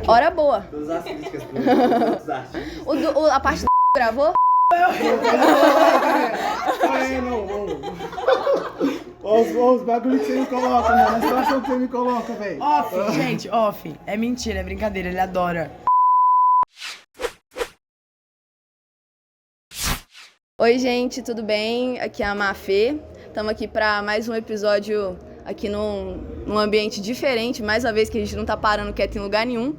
Hora boa. Todas as críticas dos artistas. A parte do gravou? Os bagulhos que você me coloca, mano. A situação que você me coloca, velho. Off, gente, off. É mentira, é brincadeira, ele adora. Oi, gente, tudo bem? Aqui é a Mafê. Estamos aqui para mais um episódio aqui num ambiente diferente, mais uma vez que a gente não tá parando quieto em lugar nenhum.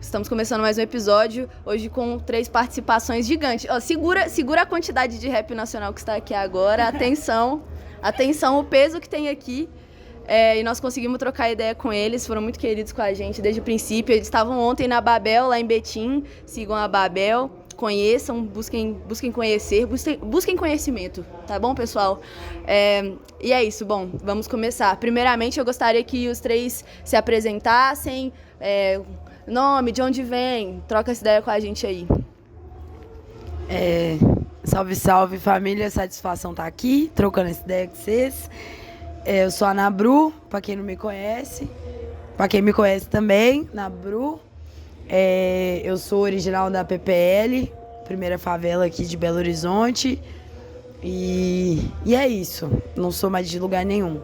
Estamos começando mais um episódio, hoje com 3 participações gigantes. Ó, segura a quantidade de rap nacional que está aqui agora, atenção, o peso que tem aqui. E nós conseguimos trocar ideia com eles, foram muito queridos com a gente desde o princípio. Eles estavam ontem na Babel, lá em Betim, sigam a Babel. Conheçam, busquem conhecer, busquem conhecimento, tá bom, pessoal? E é isso, bom, vamos começar. Primeiramente, eu gostaria que os 3 se apresentassem, nome, de onde vem, troca essa ideia com a gente aí. Salve, salve, família, satisfação tá aqui, trocando essa ideia com vocês. Eu sou a Nabru, pra quem não me conhece, pra quem me conhece também, Nabru. Eu sou original da PPL, primeira favela aqui de Belo Horizonte. E é isso, não sou mais de lugar nenhum.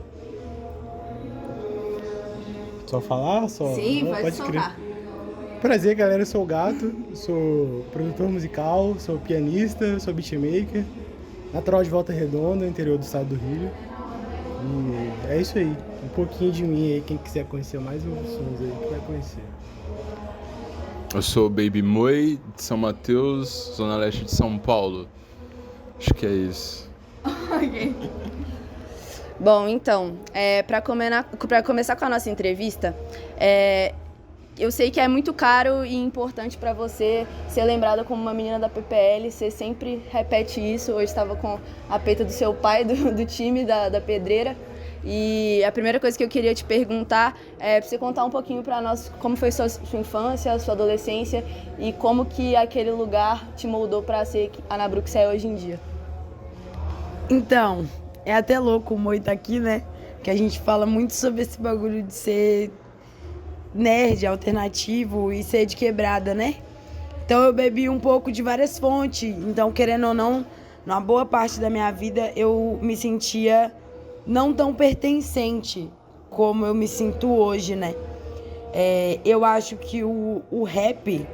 Só falar? Sim, pode soltar. Prazer, galera, eu sou o Gato, sou produtor musical, sou pianista, sou beatmaker, natural de Volta Redonda, interior do estado do Rio. E é isso aí, um pouquinho de mim aí, quem quiser conhecer mais os sons aí que vai conhecer. Eu sou o Baby Moi, de São Mateus, Zona Leste de São Paulo. Acho que é isso. Ok. Bom, então, para começar com a nossa entrevista, eu sei que é muito caro e importante para você ser lembrada como uma menina da PPL, você sempre repete isso. Hoje estava com a peita do seu pai, do time da pedreira. E a primeira coisa que eu queria te perguntar é pra você contar um pouquinho para nós como foi sua infância, sua adolescência e como que aquele lugar te moldou para ser a Nabru que você é hoje em dia. Então, é até louco o Moi tá aqui, né? Que a gente fala muito sobre esse bagulho de ser nerd, alternativo e ser de quebrada, né? Então eu bebi um pouco de várias fontes. Então, querendo ou não, numa boa parte da minha vida eu me sentia não tão pertencente como eu me sinto hoje, né? Eu acho que o rap,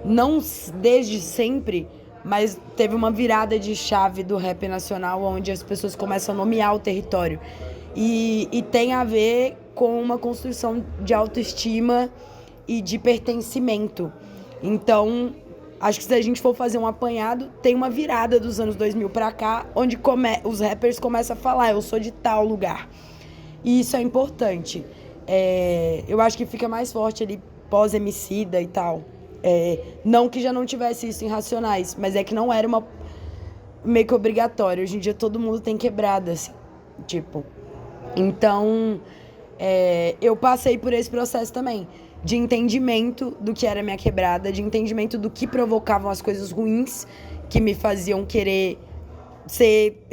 não desde sempre, mas teve uma virada de chave do rap nacional, onde as pessoas começam a nomear o território. E tem a ver com uma construção de autoestima e de pertencimento. Então, acho que se a gente for fazer um apanhado, tem uma virada dos anos 2000 pra cá, onde os rappers começam a falar, eu sou de tal lugar. E isso é importante. Eu acho que fica mais forte ali pós-Emicida e tal. Não que já não tivesse isso em Racionais, mas é que não era meio que obrigatório. Hoje em dia todo mundo tem quebrada, assim, tipo. Então, eu passei por esse processo também, de entendimento do que era minha quebrada, de entendimento do que provocavam as coisas ruins que me faziam querer ser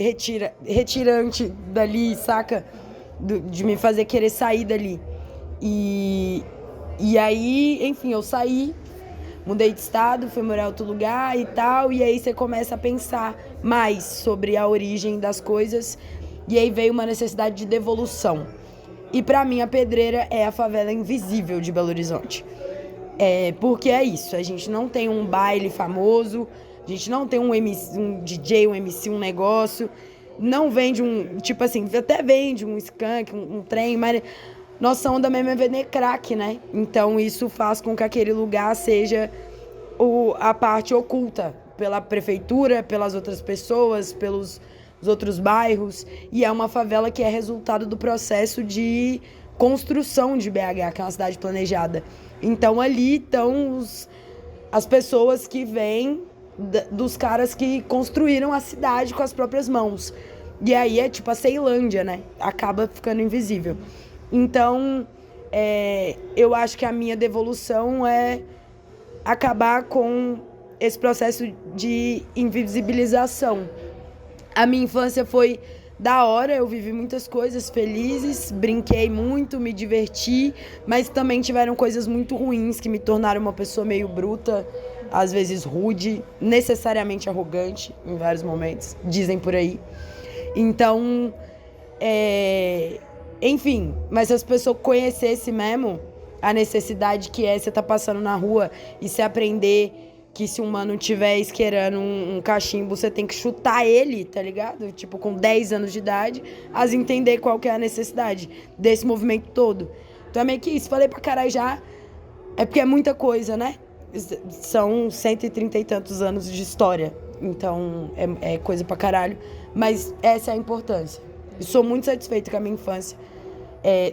retirante dali, saca? De me fazer querer sair dali. E aí, enfim, eu saí, mudei de estado, fui morar em outro lugar e tal, e aí você começa a pensar mais sobre a origem das coisas, e aí veio uma necessidade de devolução. E pra mim a Pedreira é a favela invisível de Belo Horizonte. Porque é isso, a gente não tem um baile famoso, a gente não tem um DJ, um MC, um negócio, não vende tipo assim, até vende um skunk, um trem, mas nossa onda mesmo é vender crack, né? Então isso faz com que aquele lugar seja a parte oculta pela prefeitura, pelas outras pessoas, pelos os outros bairros, e é uma favela que é resultado do processo de construção de BH, que é uma cidade planejada. Então ali estão as pessoas que vêm dos caras que construíram a cidade com as próprias mãos. E aí é tipo a Ceilândia, né? Acaba ficando invisível. Então, eu acho que a minha devolução é acabar com esse processo de invisibilização. A minha infância foi da hora, eu vivi muitas coisas felizes, brinquei muito, me diverti, mas também tiveram coisas muito ruins que me tornaram uma pessoa meio bruta, às vezes rude, necessariamente arrogante em vários momentos, dizem por aí. Então, enfim, mas se as pessoas conhecessem mesmo a necessidade que é você tá passando na rua e se aprender que se um mano tiver isqueirando um cachimbo, você tem que chutar ele, tá ligado? Tipo, com 10 anos de idade, as entender qual que é a necessidade desse movimento todo. Então é meio que isso. Falei pra caralho já, é porque é muita coisa, né? São 130 e tantos anos de história. Então é coisa pra caralho. Mas essa é a importância. Eu sou muito satisfeita com a minha infância.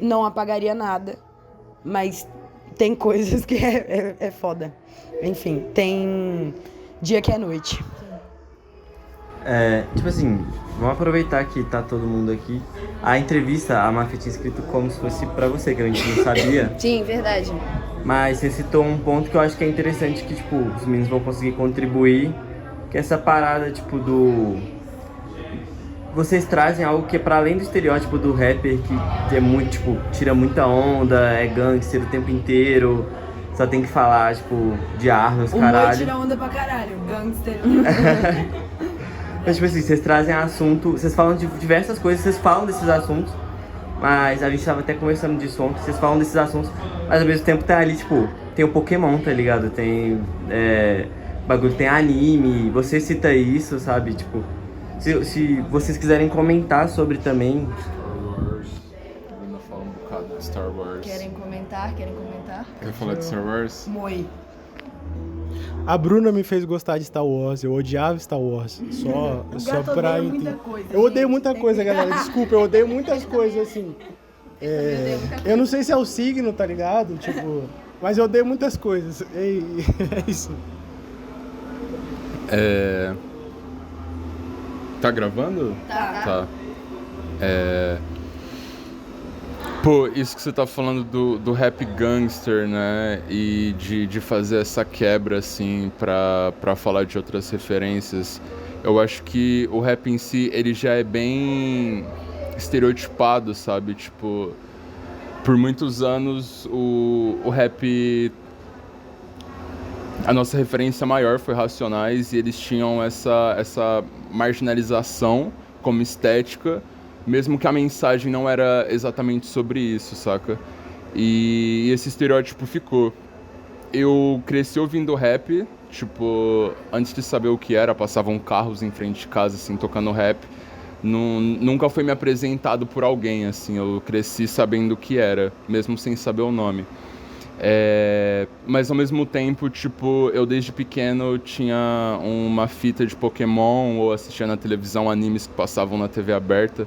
Não apagaria nada, mas tem coisas que é foda. Enfim, tem dia que é noite. Tipo assim, vamos aproveitar que tá todo mundo aqui. A entrevista, a Mafia tinha escrito como se fosse pra você, que a gente não sabia. Sim, verdade. Mas você citou um ponto que eu acho que é interessante, que, tipo, os meninos vão conseguir contribuir, que é essa parada, tipo, vocês trazem algo que é pra além do estereótipo do rapper, que é muito, tipo, tira muita onda, é gangster o tempo inteiro, só tem que falar, tipo, de armas, caralho. O tira onda pra caralho, gangster. Mas, tipo assim, vocês trazem assunto, vocês falam de diversas coisas, vocês falam desses assuntos, mas a gente tava até conversando disso ontem, vocês falam desses assuntos, mas ao mesmo tempo tá ali, tipo, tem o Pokémon, tá ligado? Tem, bagulho, tem anime, você cita isso, sabe? Tipo, se vocês quiserem comentar sobre também. Ainda fala um bocado de Star Wars. Querem comentar? Quer falar de Star Wars? Moi. A Bruna me fez gostar de Star Wars, eu odiava Star Wars. Só pra muita entender. coisa, Eu odeio gente. muita coisa, galera. Desculpa, eu odeio muitas coisas, assim. Eu não sei se é o signo, tá ligado? Tipo, mas eu odeio muitas coisas. É isso. Tá gravando? Tá. Pô, isso que você tá falando do rap gangster, né? E de fazer essa quebra, assim, pra falar de outras referências. Eu acho que o rap em si, ele já é bem estereotipado, sabe? Tipo, por muitos anos o rap... A nossa referência maior foi Racionais e eles tinham essa marginalização como estética, mesmo que a mensagem não era exatamente sobre isso, saca? E esse estereótipo ficou. Eu cresci ouvindo rap, tipo, antes de saber o que era, passavam carros em frente de casa, assim, tocando rap. Nunca foi me apresentado por alguém, assim, eu cresci sabendo o que era, mesmo sem saber o nome. Mas ao mesmo tempo, tipo, eu desde pequeno tinha uma fita de Pokémon ou assistia na televisão animes que passavam na TV aberta.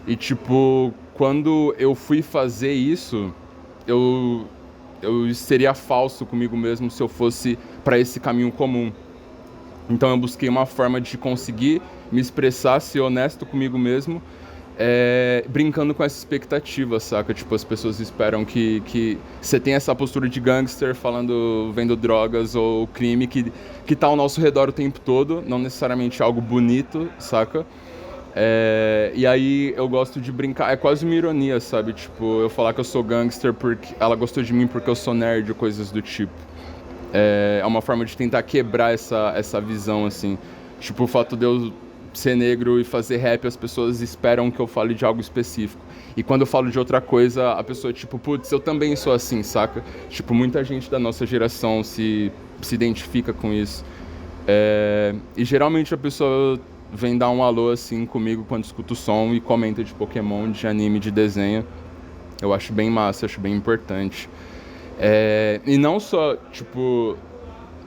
E tipo, quando eu fui fazer isso, eu seria falso comigo mesmo se eu fosse para esse caminho comum. Então eu busquei uma forma de conseguir me expressar, ser honesto comigo mesmo, brincando com essa expectativa, saca? Tipo, as pessoas esperam que você tenha essa postura de gangster vendo drogas ou crime que tá ao nosso redor o tempo todo, não necessariamente algo bonito, saca? E aí eu gosto de brincar, é quase uma ironia, sabe? Tipo, eu falar que eu sou gangster porque ela gostou de mim porque eu sou nerd, coisas do tipo. É uma forma de tentar quebrar essa visão, assim. Tipo, o fato de eu ser negro e fazer rap, as pessoas esperam que eu fale de algo específico. E quando eu falo de outra coisa, a pessoa, tipo, putz, eu também sou assim, saca? Tipo, muita gente da nossa geração se identifica com isso. E geralmente a pessoa vem dar um alô, assim, comigo quando escuta o som e comenta de Pokémon, de anime, de desenho. Eu acho bem massa, acho bem importante. E não só, tipo,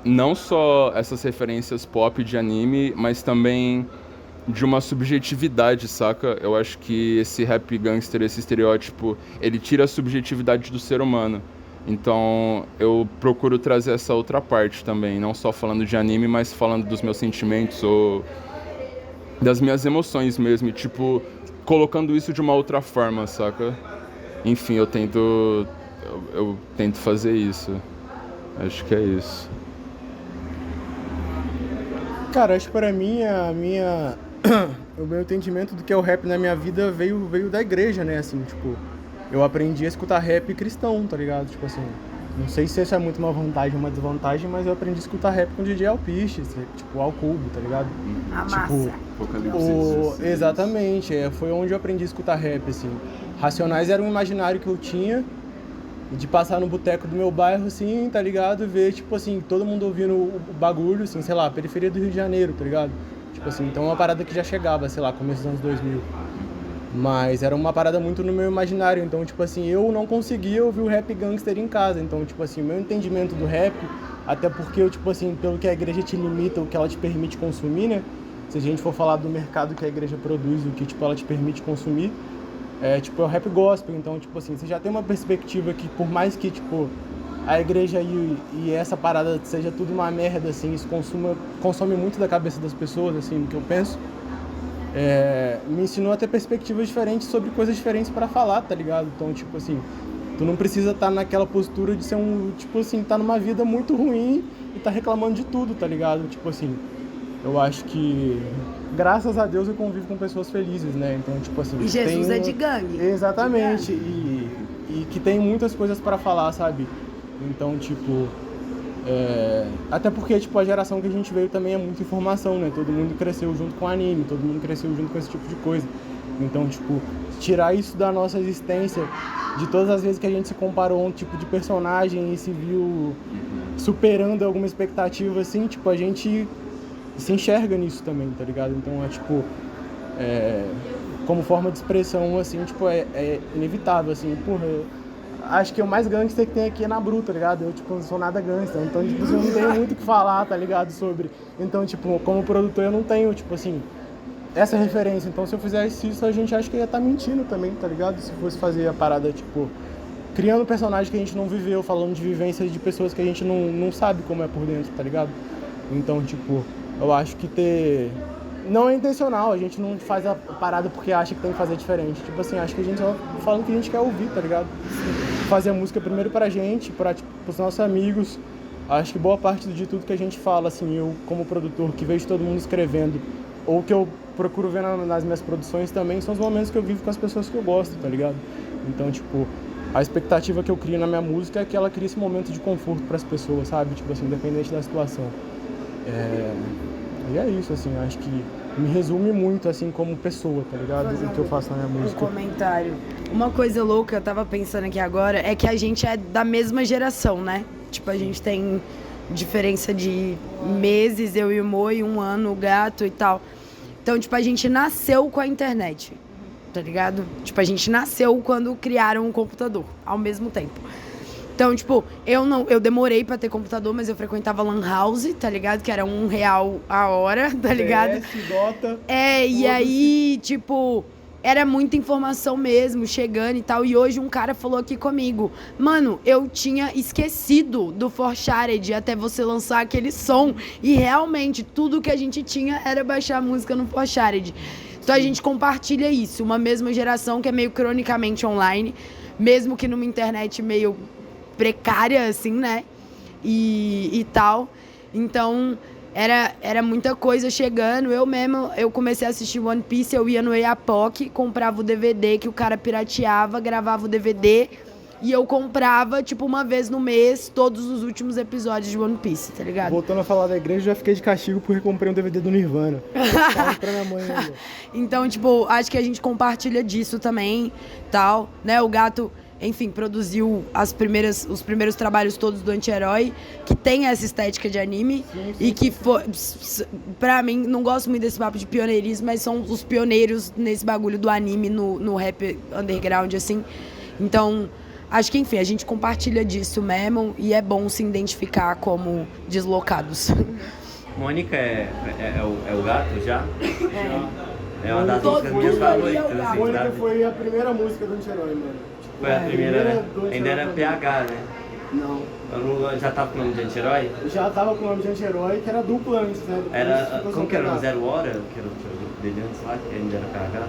não só essas referências pop de anime, mas também de uma subjetividade, saca? Eu acho que esse rap gangster, esse estereótipo, ele tira a subjetividade do ser humano. Então eu procuro trazer essa outra parte também, não só falando de anime, mas falando dos meus sentimentos ou das minhas emoções mesmo, e, tipo, colocando isso de uma outra forma, saca? Enfim, eu tento fazer isso. Acho que é isso. Cara, acho que pra mim a minha o meu entendimento do que é o rap na minha vida veio da igreja, né? Assim, tipo, eu aprendi a escutar rap cristão, tá ligado? Tipo assim, não sei se isso é muito uma vantagem ou uma desvantagem, mas eu aprendi a escutar rap com DJ Alpiste, tipo, ao Cubo, tá ligado? A Tipo, massa. exatamente, foi onde eu aprendi a escutar rap, assim. Racionais era um imaginário que eu tinha, de passar no boteco do meu bairro, assim, tá ligado? E ver, tipo assim, todo mundo ouvindo o bagulho, assim, sei lá, periferia do Rio de Janeiro, tá ligado? Tipo assim, então é uma parada que já chegava, sei lá, começo dos anos 2000. Mas era uma parada muito no meu imaginário, então, tipo assim, eu não conseguia ouvir o rap gangster em casa. Então, tipo assim, o meu entendimento do rap, até porque, eu, tipo assim, pelo que a igreja te limita, o que ela te permite consumir, né? Se a gente for falar do mercado que a igreja produz, o que, tipo, ela te permite consumir, tipo, é o rap gospel. Então, tipo assim, você já tem uma perspectiva que, por mais que, tipo, a igreja e essa parada seja tudo uma merda, assim, isso consome muito da cabeça das pessoas, assim, do que eu penso. Me ensinou a ter perspectivas diferentes sobre coisas diferentes para falar, tá ligado? Então, tipo assim, tu não precisa estar naquela postura de ser tipo assim, tá numa vida muito ruim e tá reclamando de tudo, tá ligado? Tipo assim, eu acho que, graças a Deus, eu convivo com pessoas felizes, né? Então, tipo assim... E Jesus é de gangue. Exatamente, e que tem muitas coisas para falar, sabe? Então, tipo... até porque, tipo, a geração que a gente veio também é muita informação, né? Todo mundo cresceu junto com anime, todo mundo cresceu junto com esse tipo de coisa. Então, tipo, tirar isso da nossa existência, de todas as vezes que a gente se comparou a um tipo de personagem e se viu superando alguma expectativa, assim, tipo, a gente se enxerga nisso também, tá ligado? Então, tipo, como forma de expressão, assim, tipo, é inevitável, assim, porra... Acho que o mais gangster que tem aqui é na Bruta, tá ligado? Eu, tipo, não sou nada gangster, então, tipo, eu não tenho muito o que falar, tá ligado, sobre... Então, tipo, como produtor eu não tenho, tipo, assim, essa referência. Então, se eu fizesse isso, a gente acha que ia estar mentindo também, tá ligado? Se fosse fazer a parada, tipo, criando personagem que a gente não viveu, falando de vivências de pessoas que a gente não sabe como é por dentro, tá ligado? Então, tipo, eu acho que não é intencional, a gente não faz a parada porque acha que tem que fazer diferente. Tipo assim, acho que a gente só fala o que a gente quer ouvir, tá ligado? Fazer a música primeiro pra gente, pros nossos amigos. Acho que boa parte de tudo que a gente fala, assim, eu como produtor, que vejo todo mundo escrevendo, ou que eu procuro ver nas minhas produções também, são os momentos que eu vivo com as pessoas que eu gosto, tá ligado? Então, tipo, a expectativa que eu crio na minha música é que ela crie esse momento de conforto pras pessoas, sabe? Tipo assim, independente da situação. E é isso, assim, acho que me resume muito, assim, como pessoa, tá ligado? O que eu faço na minha música. Um comentário. Uma coisa louca, eu tava pensando aqui agora, é que a gente é da mesma geração, né? Tipo, a gente tem diferença de meses, eu e o Moi, 1 ano, o gato e tal. Então, tipo, a gente nasceu com a internet, tá ligado? Tipo, a gente nasceu quando criaram um computador, ao mesmo tempo. Então, tipo, eu demorei pra ter computador, mas eu frequentava Lan House, tá ligado? Que era R$1 a hora, tá ligado? Dota. E aí, tipo, era muita informação mesmo, chegando e tal. E hoje um cara falou aqui comigo, mano, eu tinha esquecido do Forshared até você lançar aquele som. E realmente, tudo que a gente tinha era baixar a música no Forshared. Então a gente compartilha isso, uma mesma geração que é meio cronicamente online, mesmo que numa internet meio precária, assim, né? E tal. Então, era muita coisa chegando. Eu comecei a assistir One Piece, eu ia no Eapoc, comprava o DVD que o cara pirateava, gravava o DVD e eu comprava, tipo, uma vez no mês, todos os últimos episódios de One Piece, tá ligado? Voltando a falar da igreja, já fiquei de castigo porque comprei um DVD do Nirvana. Fala pra minha mãe ainda. Então, tipo, acho que a gente compartilha disso também, tal, né? O Gato, enfim, produziu os primeiros trabalhos todos do Anti-Herói, que tem essa estética de anime, sim. E que foi, pra mim, não gosto muito desse papo de pioneirismo, mas são os pioneiros nesse bagulho do anime no rap underground, assim. Então, acho que, enfim, a gente compartilha disso mesmo e é bom se identificar como deslocados. Mônica é o gato já? É uma das músicas minhas favoritas. Assim, Mônica foi a primeira música do Anti-Herói, mano. Foi a primeira, né? Ainda era PH, né? Não. Eu já tava com o nome de Anti-Herói? Já tava com o nome de Anti-Herói, que era dupla antes, né? Como que era? 0 Hora? Que era o grupo dele antes lá, que ainda era PH?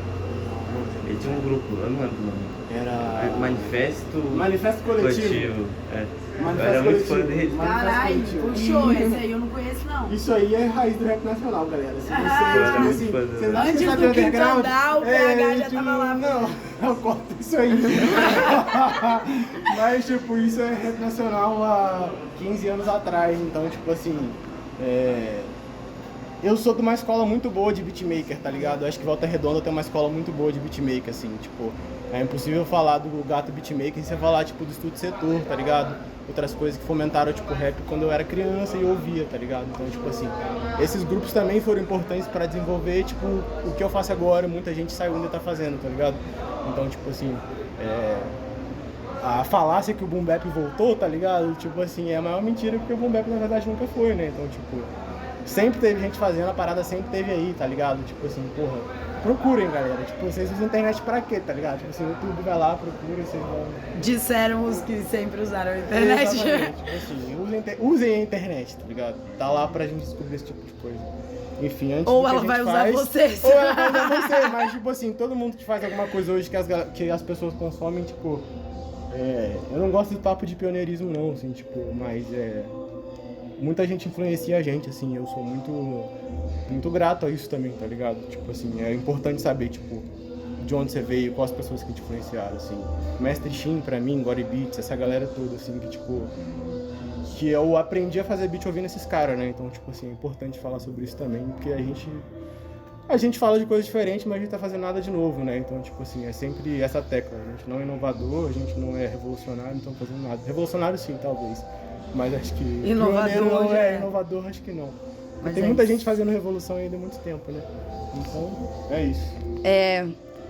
Ele tinha um grupo, eu não lembro o nome. Era... Manifesto Coletivo. É. Manifesto Era muito fã Coletivo. dele. Caralho, puxou, esse aí eu não conheço não. Isso aí é raiz do rap nacional, galera. Se era vocês, muito assim, fã vocês dele. acham que Antes sabe do underground? Quintandá, o PH já tipo, tava lá. Não, corta isso aí. Mas, tipo, isso é rap nacional há 15 anos atrás. Então, tipo assim, eu sou de uma escola muito boa de beatmaker, tá ligado? Eu acho que Volta Redonda tem uma escola muito boa de beatmaker, assim, tipo... É impossível falar do Gato Beatmaker sem falar, tipo, do Estúdio Setor, tá ligado? Outras coisas que fomentaram, tipo, rap quando eu era criança e ouvia, tá ligado? Então, tipo assim, esses grupos também foram importantes pra desenvolver, tipo, o que eu faço agora, muita gente saiu ainda tá fazendo, tá ligado? Então, tipo assim, a falácia que o Boom Bap voltou, tá ligado? Tipo assim, é a maior mentira porque o Boom Bap, na verdade, nunca foi, né? Então, tipo, sempre teve gente fazendo, a parada sempre teve aí, tá ligado? Tipo assim, porra... Procurem, galera. Tipo, vocês usam a internet pra quê, tá ligado? Tipo assim, o YouTube vai lá, procura, vocês vão... Disseram os que sempre usaram a internet. Exatamente. Tipo assim, usem a internet, tá ligado? Tá lá pra gente descobrir esse tipo de coisa. Enfim, antes Ou do que ela a gente vai usar faz, vocês. Ou ela vai usar você, mas tipo assim, todo mundo que faz alguma coisa hoje que as pessoas consomem, tipo... eu não gosto do papo de pioneirismo não, assim, tipo, mas muita gente influencia a gente, assim, eu sou muito grato a isso também, tá ligado? Tipo assim, é importante saber, tipo, de onde você veio, quais as pessoas que te influenciaram, assim. Mestre Shin, pra mim, Gory Beats, essa galera toda, assim, que, tipo... Que eu aprendi a fazer beat ouvindo esses caras, né? Então, tipo assim, é importante falar sobre isso também, porque a gente fala de coisas diferentes, mas a gente tá fazendo nada de novo, né? Então, tipo assim, é sempre essa tecla. A gente não é inovador, a gente não é revolucionário, não estamos fazendo nada. Revolucionário sim, talvez. Mas acho que Inovador não já é é. inovador, acho que não. Mas Tem é muita isso. gente fazendo revolução ainda há muito tempo, né? Então, é isso.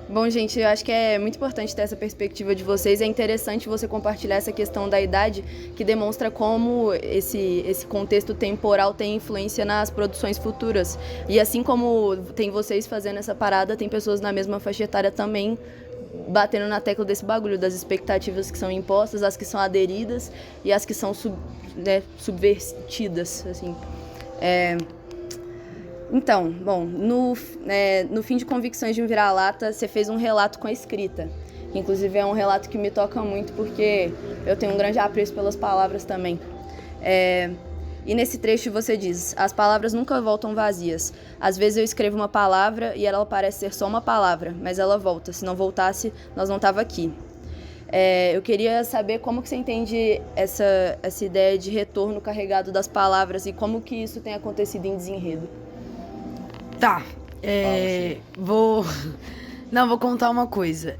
Bom, gente, eu acho que é muito importante ter essa perspectiva de vocês. É interessante você compartilhar essa questão da idade, que demonstra como esse contexto temporal tem influência nas produções futuras. E assim como tem vocês fazendo essa parada, tem pessoas na mesma faixa etária também batendo na tecla desse bagulho, das expectativas que são impostas, as que são aderidas e as que são subvertidas, assim. Então, bom, no fim de Convicções de um Vira-Lata, você fez um relato com a escrita, que inclusive é um relato que me toca muito, porque eu tenho um grande apreço pelas palavras também. E nesse trecho você diz: as palavras nunca voltam vazias. Às vezes eu escrevo uma palavra e ela parece ser só uma palavra, mas ela volta. Se não voltasse, nós não tava aqui. Eu queria saber como que você entende essa ideia de retorno carregado das palavras e como que isso tem acontecido em Desenredo. Tá, vou contar uma coisa.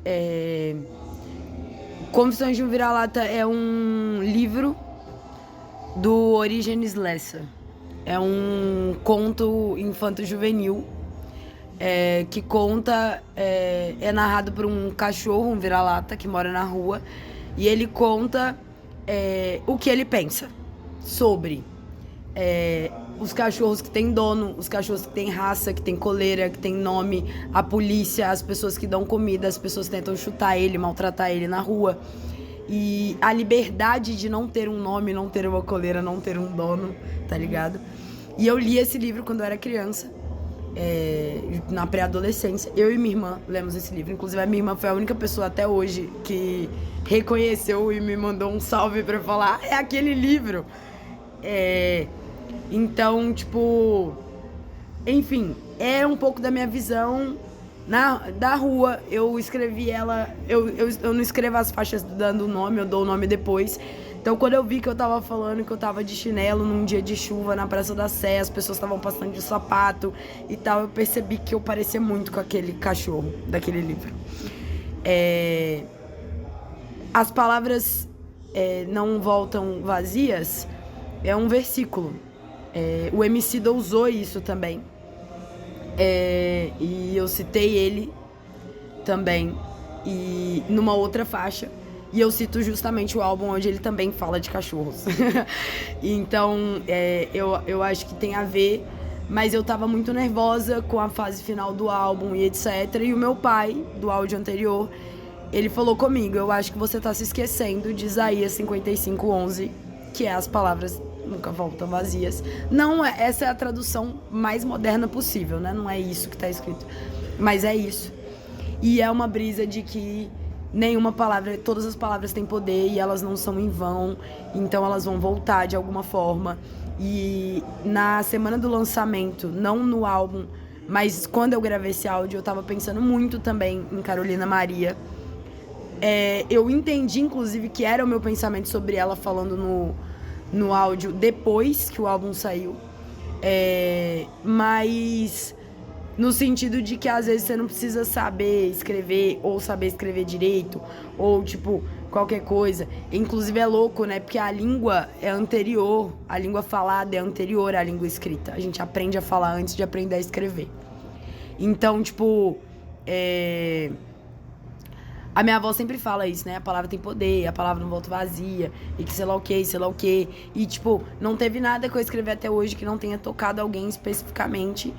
Confissões de um Vira-Lata é um livro do Orígenes Lessa. É um conto infanto-juvenil que conta, é narrado por um cachorro, um vira-lata, que mora na rua, e ele conta o que ele pensa sobre os cachorros que têm dono, os cachorros que têm raça, que têm coleira, que têm nome, a polícia, as pessoas que dão comida, as pessoas que tentam chutar ele, maltratar ele na rua. E a liberdade de não ter um nome, não ter uma coleira, não ter um dono, tá ligado? E eu li esse livro quando eu era criança, na pré-adolescência. Eu e minha irmã lemos esse livro. Inclusive, a minha irmã foi a única pessoa até hoje que reconheceu e me mandou um salve pra falar: é aquele livro. Então, tipo... Enfim, é um pouco da minha visão da rua. Eu escrevi ela... Eu não escrevo as faixas dando o nome, eu dou o nome depois. Então, quando eu vi que eu tava falando que eu tava de chinelo num dia de chuva na Praça da Sé, as pessoas estavam passando de sapato e tal, eu percebi que eu parecia muito com aquele cachorro daquele livro. As palavras não voltam vazias é um versículo. O Emicida usou isso também. E eu citei ele também e numa outra faixa. E eu cito justamente o álbum onde ele também fala de cachorros. Então, eu acho que tem a ver, mas eu tava muito nervosa com a fase final do álbum e etc. E o meu pai, do áudio anterior, ele falou comigo: eu acho que você tá se esquecendo de Isaías 55:11, que é as palavras nunca voltam vazias. Não, essa é a tradução mais moderna possível, né? Não é isso que tá escrito, mas é isso. E é uma brisa de que nenhuma palavra, todas as palavras têm poder e elas não são em vão, então elas vão voltar de alguma forma. E na semana do lançamento, não no álbum, mas quando eu gravei esse áudio, eu tava pensando muito também em Carolina Maria. Eu entendi, inclusive, que era o meu pensamento sobre ela falando no áudio depois que o álbum saiu. Mas no sentido de que às vezes você não precisa saber escrever ou saber escrever direito ou tipo qualquer coisa. Inclusive é louco, né? Porque a língua é anterior, a língua falada é anterior à língua escrita. A gente aprende a falar antes de aprender a escrever. Então, tipo, a minha avó sempre fala isso, né? A palavra tem poder, a palavra não volta vazia, e que sei lá o quê, sei lá o quê. E, tipo, não teve nada que eu escrevi até hoje que não tenha tocado alguém especificamente,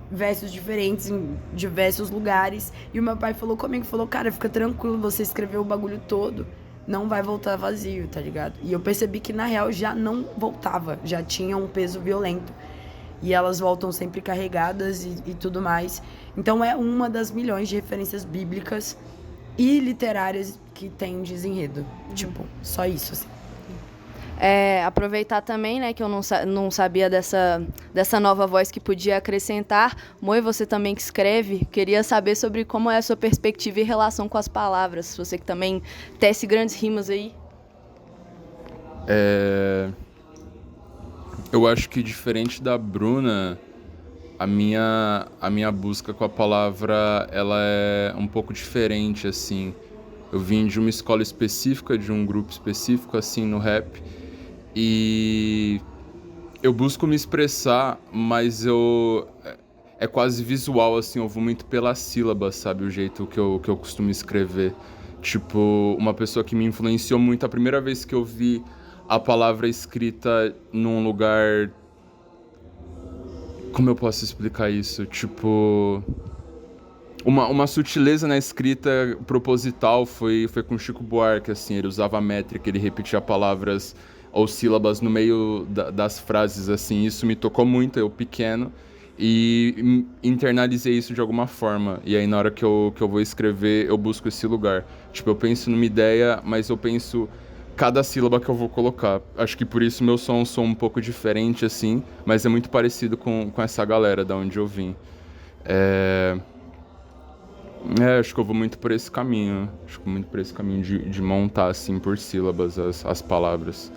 versos diferentes em diversos lugares. E o meu pai falou comigo, cara, fica tranquilo, você escreveu o bagulho todo, não vai voltar vazio, tá ligado? E eu percebi que, na real, já não voltava, já tinha um peso violento. E elas voltam sempre carregadas e tudo mais. Então é uma das milhões de referências bíblicas e literárias que tem desenredo. Tipo, só isso, assim. Aproveitar também, né, que eu não sabia dessa nova voz que podia acrescentar. Moi, você também que escreve, queria saber sobre como é a sua perspectiva e relação com as palavras. Você que também tece grandes rimas aí. Eu acho que diferente da Bruna, a minha busca com a palavra, ela é um pouco diferente, assim. Eu vim de uma escola específica, de um grupo específico, assim, no rap. E eu busco me expressar, mas é quase visual, assim, eu vou muito pela sílaba, sabe? O jeito que eu costumo escrever. Tipo, uma pessoa que me influenciou muito, a primeira vez que eu vi a palavra escrita num lugar... Como eu posso explicar isso? Tipo... Uma sutileza na escrita proposital foi com Chico Buarque, assim. Ele usava a métrica, ele repetia palavras ou sílabas no meio das frases, assim. Isso me tocou muito, eu pequeno. E internalizei isso de alguma forma. E aí, na hora que eu vou escrever, eu busco esse lugar. Tipo, eu penso numa ideia, mas eu penso... cada sílaba que eu vou colocar. Acho que por isso meu som um pouco diferente, assim, mas é muito parecido com essa galera da onde eu vim. Acho que eu vou muito por esse caminho. Acho que muito por esse caminho de montar, assim, por sílabas as palavras.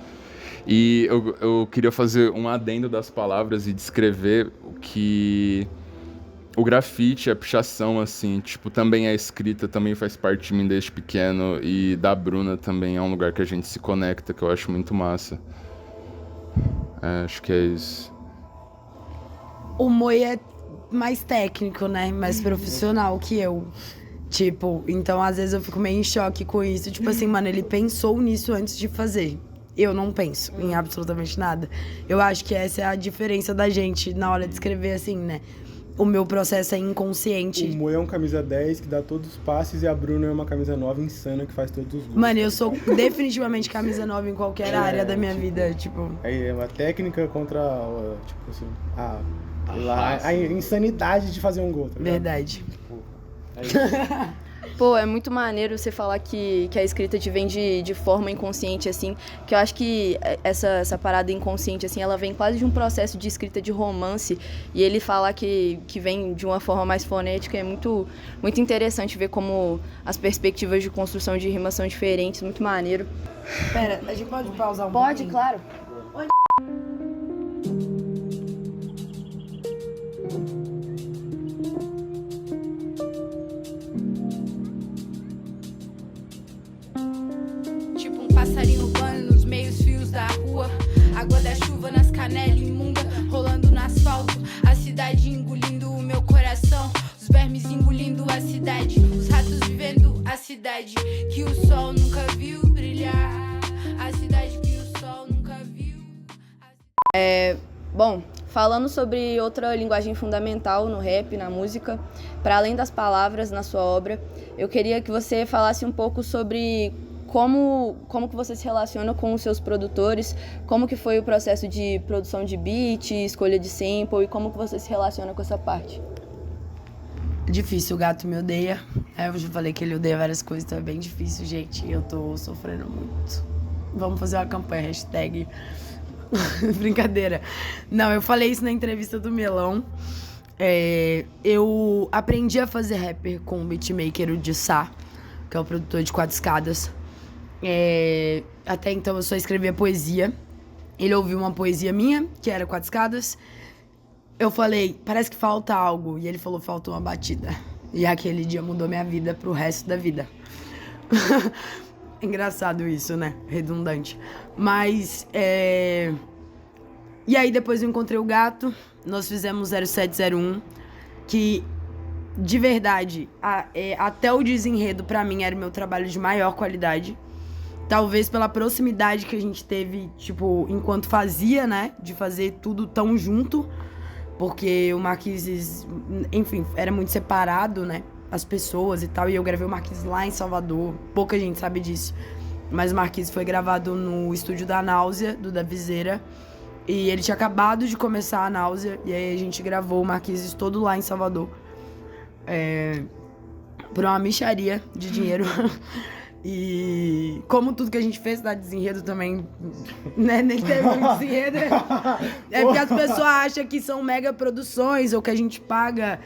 E eu queria fazer um adendo das palavras e descrever o que... O grafite, a pichação, assim, tipo, também é escrita, também faz parte de mim desde pequeno. E da Bruna também é um lugar que a gente se conecta, que eu acho muito massa. Acho que é isso. O Moi é mais técnico, né? Mais profissional que eu. Tipo, então às vezes eu fico meio em choque com isso. Tipo assim, mano, ele pensou nisso antes de fazer. Eu não penso em absolutamente nada. Eu acho que essa é a diferença da gente na hora de escrever, assim, né? O meu processo é inconsciente. O Moi é um camisa 10 que dá todos os passes e a Bruna é uma camisa 9 insana que faz todos os gols. Mano, eu sou definitivamente camisa 9 em qualquer área da minha vida, tipo... É uma técnica contra, tipo assim, a insanidade de fazer um gol, tá ligado? Verdade. Tipo, é isso. Pô, é muito maneiro você falar que a escrita te vem de forma inconsciente, assim, que eu acho que essa parada inconsciente, assim, ela vem quase de um processo de escrita de romance, e ele falar que vem de uma forma mais fonética é muito, muito interessante ver como as perspectivas de construção de rima são diferentes, muito maneiro. Pera, a gente pode pausar um Pode, pouquinho? claro. Passarinho urbano nos meios fios da rua. Água da chuva nas canelas imunda, rolando no asfalto. A cidade engolindo o meu coração. Os vermes engolindo a cidade. Os ratos vivendo a cidade que o sol nunca viu brilhar. A cidade que o sol nunca viu. Bom, falando sobre outra linguagem fundamental no rap, na música, para além das palavras na sua obra, eu queria que você falasse um pouco sobre como que você se relaciona com os seus produtores, como que foi o processo de produção de beat, escolha de sample e como que você se relaciona com essa parte. Difícil, o gato me odeia. Eu já falei que ele odeia várias coisas, então é bem difícil, gente. Eu tô sofrendo muito. Vamos fazer uma campanha, hashtag... Brincadeira. Não, eu falei isso na entrevista do Melão. Eu aprendi a fazer rapper com o beatmaker, o Dissá, que é o produtor de Quatro Escadas. Até então eu só escrevia poesia. Ele ouviu uma poesia minha, que era Quatro Escadas. Eu falei, parece que falta algo. E ele falou, falta uma batida. E aquele dia mudou minha vida pro resto da vida. Engraçado isso, né? Redundante. Mas, E aí depois eu encontrei o gato. Nós fizemos 0701. Que, de verdade, até o desenredo, pra mim, era o meu trabalho de maior qualidade. Talvez pela proximidade que a gente teve, tipo, enquanto fazia, né? De fazer tudo tão junto. Porque o Marquises, enfim, era muito separado, né? As pessoas e tal. E eu gravei o Marquises lá em Salvador. Pouca gente sabe disso. Mas o Marquises foi gravado no estúdio da Náusea, do Davizeira. E ele tinha acabado de começar a Náusea. E aí a gente gravou o Marquises todo lá em Salvador. Por uma mixaria de dinheiro. E como tudo que a gente fez dá desenredo também, né? Nem teve muito desenredo. Porque as pessoas acham que são mega produções ou que a gente paga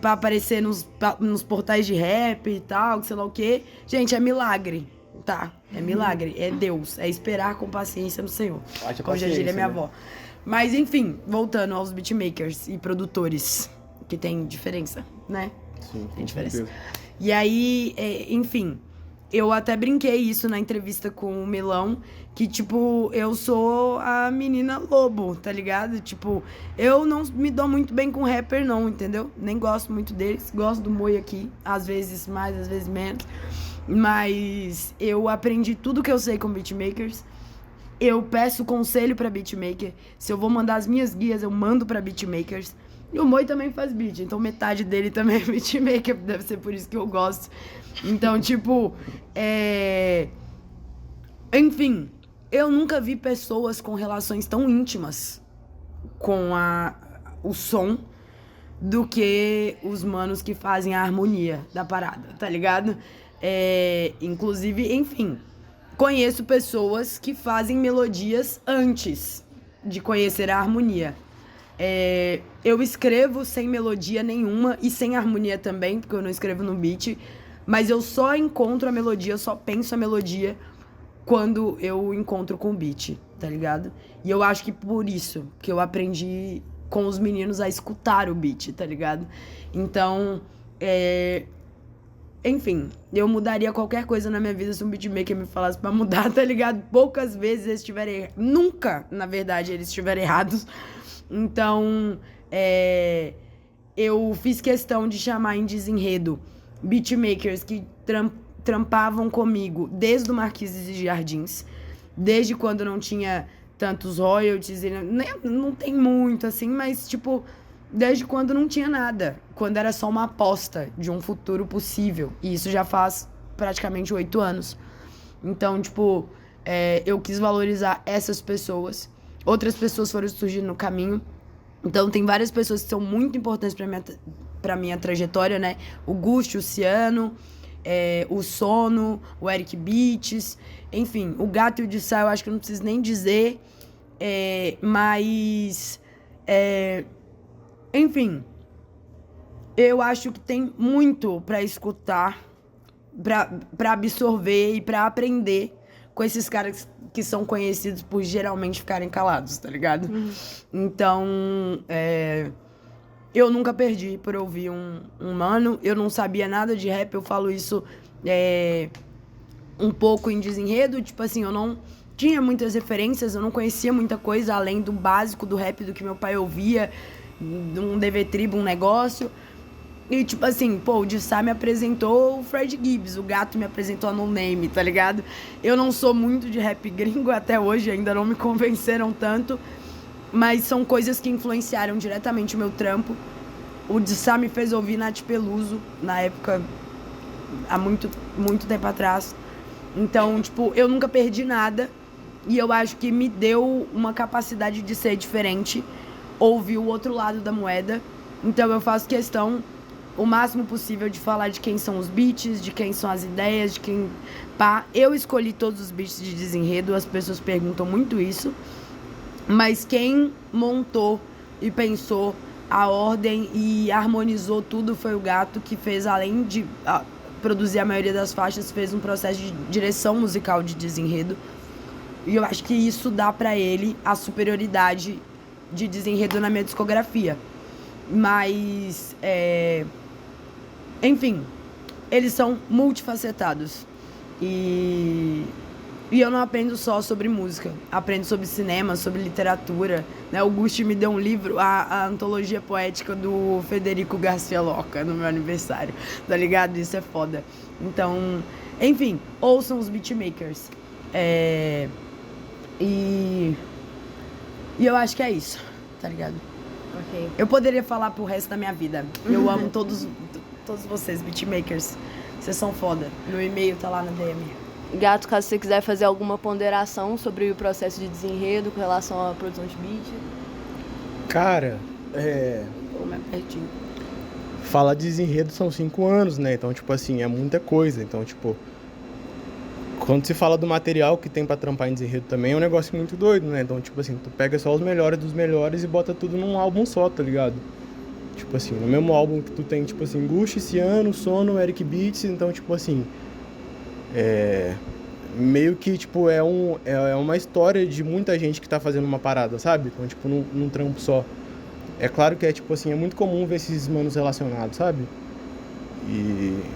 pra aparecer nos portais de rap e tal, sei lá o quê. Gente, é milagre, tá? É milagre, é Deus. É esperar com paciência no Senhor. Como já diria minha avó. Mas enfim, voltando aos beatmakers e produtores, que tem diferença, né? Sim, tem diferença. E aí, enfim... Eu até brinquei isso na entrevista com o Melão, que, tipo, eu sou a menina lobo, tá ligado? Tipo, eu não me dou muito bem com rapper, não, entendeu? Nem gosto muito deles, gosto do Moi aqui, às vezes mais, às vezes menos. Mas eu aprendi tudo que eu sei com beatmakers. Eu peço conselho pra beatmaker. Se eu vou mandar as minhas guias, eu mando pra beatmakers. E o Moi também faz beat, então metade dele também é beatmaker, deve ser por isso que eu gosto. Então, tipo, enfim, eu nunca vi pessoas com relações tão íntimas com o som do que os manos que fazem a harmonia da parada, tá ligado? Inclusive, enfim, conheço pessoas que fazem melodias antes de conhecer a harmonia. Eu escrevo sem melodia nenhuma e sem harmonia também, porque eu não escrevo no beat, mas eu só encontro a melodia, eu só penso a melodia quando eu encontro com o beat, tá ligado? E eu acho que por isso que eu aprendi com os meninos a escutar o beat, tá ligado? Então, enfim, eu mudaria qualquer coisa na minha vida se um beatmaker me falasse pra mudar, tá ligado? Poucas vezes eles estiverem... Nunca, na verdade, eles estiverem errados. Então, eu fiz questão de chamar em desenredo beatmakers que trampavam comigo desde o Marquises e Jardins, desde quando não tinha tantos royalties, não tem muito assim, mas tipo, desde quando não tinha nada, quando era só uma aposta de um futuro possível, e isso já faz praticamente 8 anos. Então, tipo, eu quis valorizar essas pessoas. Outras pessoas foram surgindo no caminho. Então, tem várias pessoas que são muito importantes pra minha trajetória, né? O Gusto, o Ciano, o Sono, o Eric Beats, enfim, o Gato e o Dissá, eu acho que eu não preciso nem dizer. Mas, enfim, eu acho que tem muito pra escutar, pra absorver e pra aprender com esses caras que são conhecidos por geralmente ficarem calados, tá ligado? Então, eu nunca perdi por ouvir um mano. Eu não sabia nada de rap, eu falo isso um pouco em desenredo. Tipo assim, eu não tinha muitas referências, eu não conhecia muita coisa além do básico do rap, do que meu pai ouvia, um DV Tribo, um negócio. E, tipo assim, o Dissá me apresentou o Fred Gibbs, o Gato me apresentou a No Name, tá ligado? Eu não sou muito de rap gringo até hoje, ainda não me convenceram tanto, mas são coisas que influenciaram diretamente o meu trampo. O Dissá me fez ouvir Nath Peluso, na época, há muito, muito tempo atrás. Então, tipo, eu nunca perdi nada, e eu acho que me deu uma capacidade de ser diferente, ouvir o outro lado da moeda. Então eu faço questão o máximo possível de falar de quem são os beats, de quem são as ideias, de quem... Pá, eu escolhi todos os beats de desenredo, as pessoas perguntam muito isso, mas quem montou e pensou a ordem e harmonizou tudo foi o Gato, que fez, além de produzir a maioria das faixas, fez um processo de direção musical de desenredo. E eu acho que isso dá pra ele a superioridade de desenredo na minha discografia. Mas, enfim, eles são multifacetados. E eu não aprendo só sobre música, aprendo sobre cinema, sobre literatura, né? O Gusti me deu um livro, a antologia poética do Federico Garcia Lorca, no meu aniversário, tá ligado? Isso é foda. Então, enfim, ouçam os beatmakers. E eu acho que é isso, tá ligado? Ok. Eu poderia falar pro resto da minha vida. Eu amo todos vocês, beatmakers. Vocês são foda. Meu e-mail tá lá na DM. Gato, caso você quiser fazer alguma ponderação sobre o processo de desenredo com relação à produção de beat. Cara, Pô, mais pertinho. falar de desenredo são 5 anos, né? Então, tipo assim, é muita coisa. Então, tipo, quando se fala do material que tem pra trampar em desenredo também, é um negócio muito doido, né? Então, tipo assim, tu pega só os melhores dos melhores e bota tudo num álbum só, tá ligado? Tipo assim, no mesmo álbum que tu tem, tipo assim, Gucci, Ciano, Sono, Eric Beats, então, tipo assim, meio que, tipo, é uma história de muita gente que tá fazendo uma parada, sabe? Então, tipo, num trampo só. É claro que tipo assim, é muito comum ver esses manos relacionados, sabe?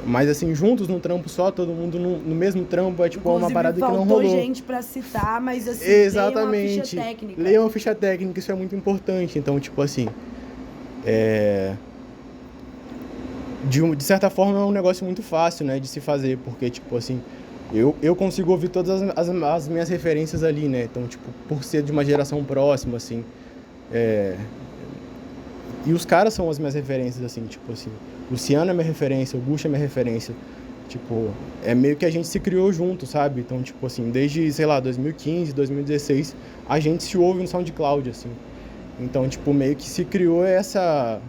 Mas assim, juntos num trampo só, todo mundo no mesmo trampo, é tipo uma parada que não rolou. Faltou gente pra citar, mas assim, exatamente. leia uma ficha técnica. Leia uma ficha técnica, isso é muito importante. Então, tipo assim, de certa forma é um negócio muito fácil, né, de se fazer, porque, tipo assim, eu consigo ouvir todas as minhas referências ali, né, então, tipo, por ser de uma geração próxima, assim, e os caras são as minhas referências, assim, tipo assim, o Ciano é minha referência, o Gucci é minha referência, tipo, é meio que a gente se criou junto, sabe, então, tipo assim, desde, sei lá, 2015, 2016, a gente se ouve no SoundCloud, assim, então, tipo, meio que se criou essa...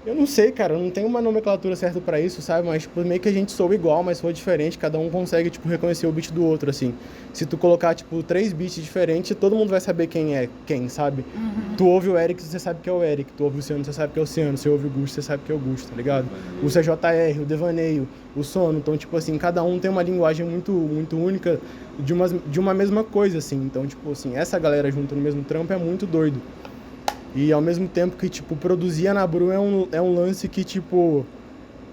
Eu não sei, cara, eu não tenho uma nomenclatura certa pra isso, sabe? Mas, tipo, meio que a gente soa igual, mas soa diferente. Cada um consegue, tipo, reconhecer o beat do outro, assim. Se tu colocar, tipo, 3 beats diferentes, todo mundo vai saber quem é quem, sabe? Uhum. Tu ouve o Eric, você sabe que é o Eric. Tu ouve o Ciano, você sabe que é o Ciano. Você ouve o Gusto, você sabe que é o Gusto, tá ligado? O CJR, o Devaneio, o Sono. Então, tipo assim, cada um tem uma linguagem muito, muito única de uma mesma coisa, assim. Então, tipo assim, essa galera junto no mesmo trampo é muito doido. E ao mesmo tempo que, tipo, produzir a Nabru é um lance que, tipo,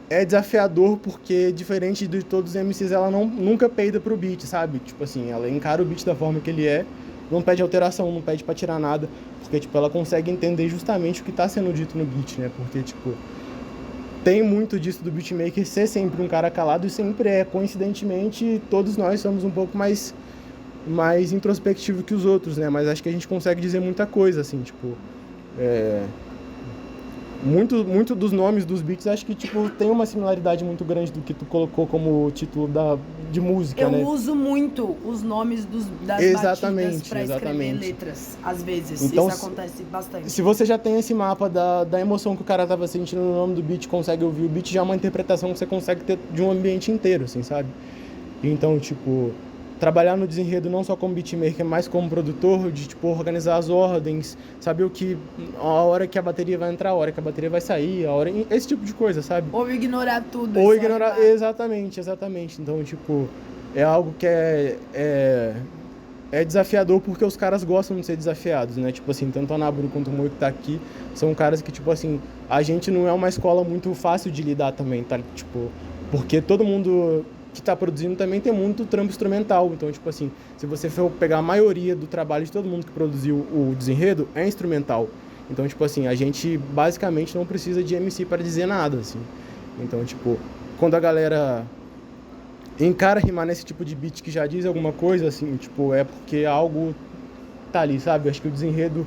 é desafiador porque, diferente de todos os MCs, ela nunca peida pro beat, sabe? Tipo assim, ela encara o beat da forma que ele é, não pede alteração, não pede pra tirar nada, porque, tipo, ela consegue entender justamente o que tá sendo dito no beat, né? Porque, tipo, tem muito disso do beatmaker ser sempre um cara calado e sempre é. Coincidentemente, todos nós somos um pouco mais introspectivo que os outros, né? Mas acho que a gente consegue dizer muita coisa, assim, tipo... Muito dos nomes dos beats acho que tipo tem uma similaridade muito grande do que tu colocou como título de música, né? Eu uso muito os nomes das batidas pra escrever letras, às vezes. Então, isso acontece bastante. Se você já tem esse mapa da emoção que o cara tava sentindo no nome do beat, consegue ouvir o beat, já é uma interpretação que você consegue ter de um ambiente inteiro, assim, sabe? Então, tipo... Trabalhar no desenredo não só como beatmaker, mas como produtor, de tipo, organizar as ordens, saber a hora que a bateria vai entrar, a hora que a bateria vai sair, esse tipo de coisa, sabe? Ou ignorar tudo. Ou ignorar, exatamente. Então, tipo, é algo que é desafiador porque os caras gostam de ser desafiados, né? Tipo assim, tanto a Nabru quanto o Moi que tá aqui, são caras que, tipo assim, a gente não é uma escola muito fácil de lidar também, tá? Tipo, porque todo mundo... que está produzindo também tem muito trampo instrumental. Então, tipo assim, se você for pegar a maioria do trabalho de todo mundo que produziu o desenredo, é instrumental. Então, tipo assim, a gente basicamente não precisa de MC para dizer nada, assim. Então, tipo, quando a galera encara rimar nesse tipo de beat que já diz alguma coisa, assim, tipo, é porque algo tá ali, sabe? Eu acho que o desenredo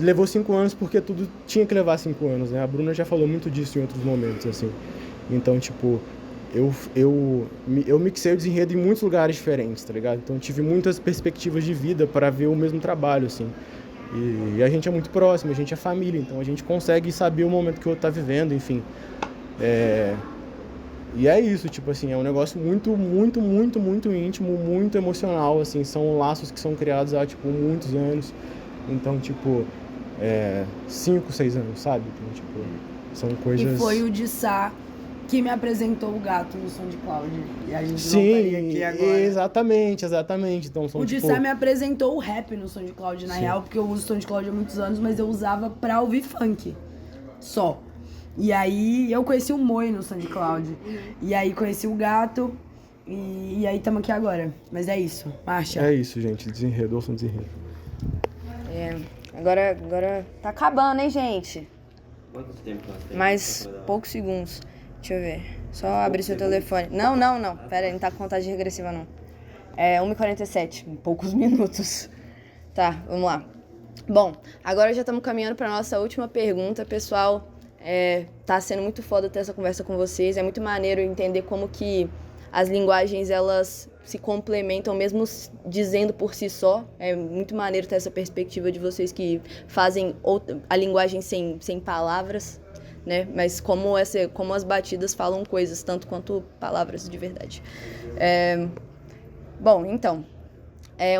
levou 5 anos porque tudo tinha que levar 5 anos, né? A Bruna já falou muito disso em outros momentos, assim. Então, tipo... Eu mixei o desenredo em muitos lugares diferentes, tá ligado? Então tive muitas perspectivas de vida para ver o mesmo trabalho, assim. E a gente é muito próximo, a gente é família, então a gente consegue saber o momento que o outro tá vivendo, enfim. E é isso, tipo assim, é um negócio muito, muito, muito, muito íntimo, muito emocional, assim, são laços que são criados há, tipo, muitos anos, então, tipo, 5, 6 anos, sabe? Então, tipo, são coisas... E foi o de Sá que me apresentou o gato no SoundCloud, e a gente Sim, não estaria aqui agora. exatamente, então são, O de tipo... Sá me apresentou o rap no SoundCloud, na real, porque eu uso SoundCloud há muitos anos, mas eu usava pra ouvir funk, só. E aí eu conheci o Moi no SoundCloud. E aí conheci o gato. E aí estamos aqui agora. Mas é isso. Marcha. É isso, gente. Desenredo, ouçam desenredo. Agora tá acabando, hein, gente? Quanto tempo nós temos? Mais poucos segundos. Deixa eu ver. Só abrir seu telefone. Não. Pera aí, não tá com contagem regressiva, não. 1h47. Poucos minutos. Tá, vamos lá. Bom, agora já estamos caminhando para nossa última pergunta, pessoal. Tá sendo muito foda ter essa conversa com vocês. É muito maneiro entender como que as linguagens, elas se complementam, mesmo dizendo por si só. É muito maneiro ter essa perspectiva de vocês que fazem a linguagem sem palavras, né? Mas como as batidas falam coisas, tanto quanto palavras de verdade. Bom, então...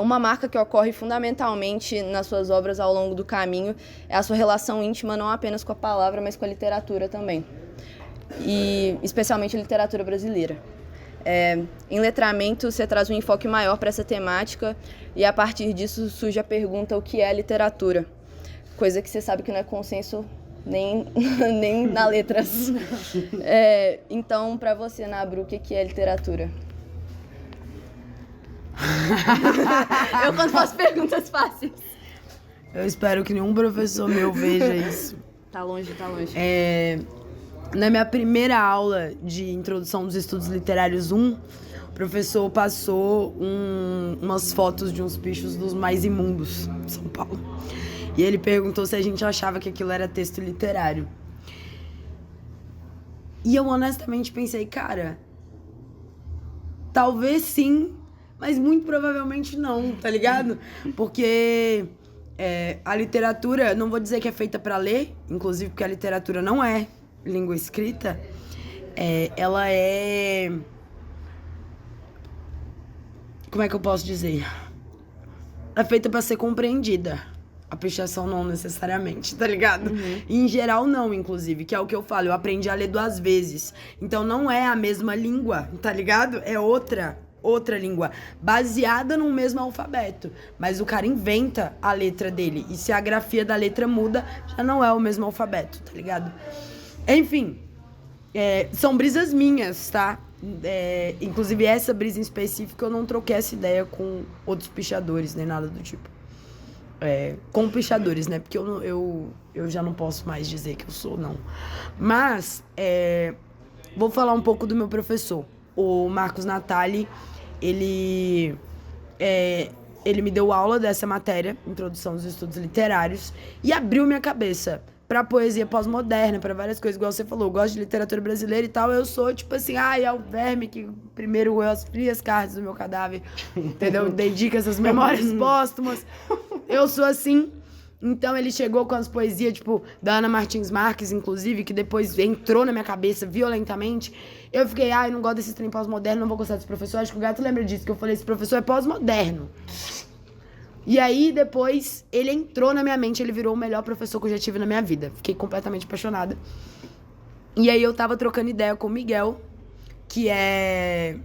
uma marca que ocorre fundamentalmente nas suas obras ao longo do caminho é a sua relação íntima não apenas com a palavra, mas com a literatura também. E especialmente a literatura brasileira. Em Letramento, você traz um enfoque maior para essa temática e a partir disso surge a pergunta: o que é literatura? Coisa que você sabe que não é consenso nem na letras. Então, para você, Nabru, o que é literatura? Eu quando faço perguntas fáceis. Eu espero que nenhum professor meu veja isso. Tá longe. Na minha primeira aula de introdução dos estudos literários 1, o professor passou umas fotos de uns bichos dos mais imundos de São Paulo. E ele perguntou se a gente achava que aquilo era texto literário. E eu honestamente pensei, cara, talvez sim, mas muito provavelmente não, tá ligado? Porque a literatura, não vou dizer que é feita pra ler, inclusive porque a literatura não é língua escrita, ela é... Como é que eu posso dizer? É feita pra ser compreendida. A pichação não necessariamente, tá ligado? Em geral não, inclusive, que é o que eu falo, eu aprendi a ler 2 vezes. Então não é a mesma língua, tá ligado? É outra língua, baseada no mesmo alfabeto. Mas o cara inventa a letra dele. E se a grafia da letra muda, já não é o mesmo alfabeto, tá ligado? Enfim, são brisas minhas, tá? Inclusive essa brisa em específico eu não troquei essa ideia com outros pichadores, nem nada do tipo. Com pichadores, né? Porque eu já não posso mais dizer que eu sou, não. Mas, vou falar um pouco do meu professor. O Marcos Natali, ele me deu aula dessa matéria, Introdução dos Estudos Literários, e abriu minha cabeça pra poesia pós-moderna, pra várias coisas, igual você falou. Eu gosto de literatura brasileira e tal, eu sou tipo assim, é o verme que primeiro eu as frias cartas do meu cadáver, entendeu? Dedica essas memórias póstumas. Eu sou assim. Então ele chegou com as poesias, tipo, da Ana Martins Marques, inclusive, que depois entrou na minha cabeça violentamente. Eu fiquei, eu não gosto desse trem pós-moderno, não vou gostar desse professor. Acho que o Gato lembra disso, que eu falei, esse professor é pós-moderno. E aí, depois, ele entrou na minha mente, ele virou o melhor professor que eu já tive na minha vida. Fiquei completamente apaixonada. E aí eu tava trocando ideia com o Miguel, que é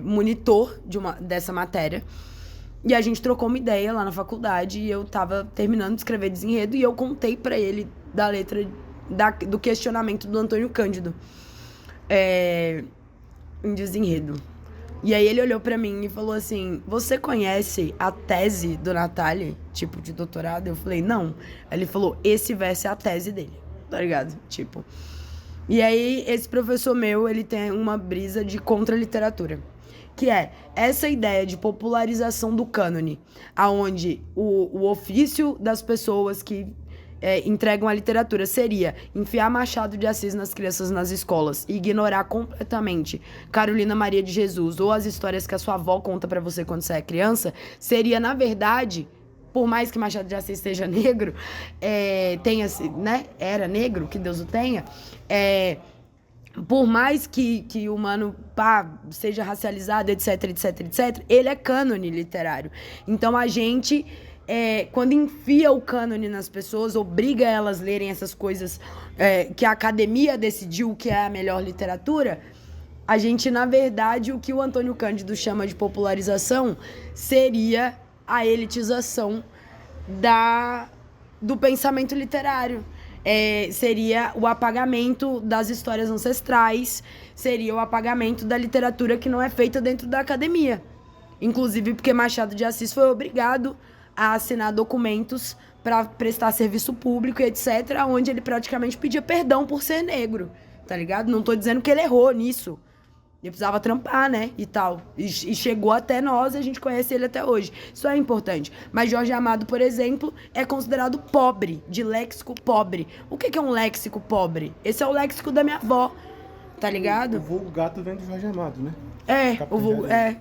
monitor dessa matéria. E a gente trocou uma ideia lá na faculdade e eu tava terminando de escrever desenredo e eu contei pra ele da letra, do questionamento do Antônio Cândido em desenredo. E aí ele olhou pra mim e falou assim, você conhece a tese do Natali, tipo, de doutorado? Eu falei, não. Aí ele falou, esse verso é a tese dele, tá ligado? Tipo. E aí esse professor meu, ele tem uma brisa de contra-literatura, que é essa ideia de popularização do cânone, aonde o ofício das pessoas que entregam a literatura seria enfiar Machado de Assis nas crianças nas escolas e ignorar completamente Carolina Maria de Jesus ou as histórias que a sua avó conta pra você quando você é criança, seria, na verdade, por mais que Machado de Assis seja negro, tenha, né, era negro, que Deus o tenha, por mais que o mano seja racializado, etc, etc, etc, ele é cânone literário. Então a gente, quando enfia o cânone nas pessoas, obriga elas a lerem essas coisas que a academia decidiu que é a melhor literatura, a gente, na verdade, o que o Antônio Cândido chama de popularização seria a elitização do pensamento literário. Seria o apagamento das histórias ancestrais, seria o apagamento da literatura que não é feita dentro da academia. Inclusive porque Machado de Assis foi obrigado a assinar documentos para prestar serviço público, etc., onde ele praticamente pedia perdão por ser negro, tá ligado? Não tô dizendo que ele errou nisso. Ele precisava trampar, né, e tal. E chegou até nós e a gente conhece ele até hoje. Isso é importante. Mas Jorge Amado, por exemplo, é considerado pobre, de léxico pobre. O que é um léxico pobre? Esse é o léxico da minha avó, tá ligado? O vulgo gato vem do Jorge Amado, né?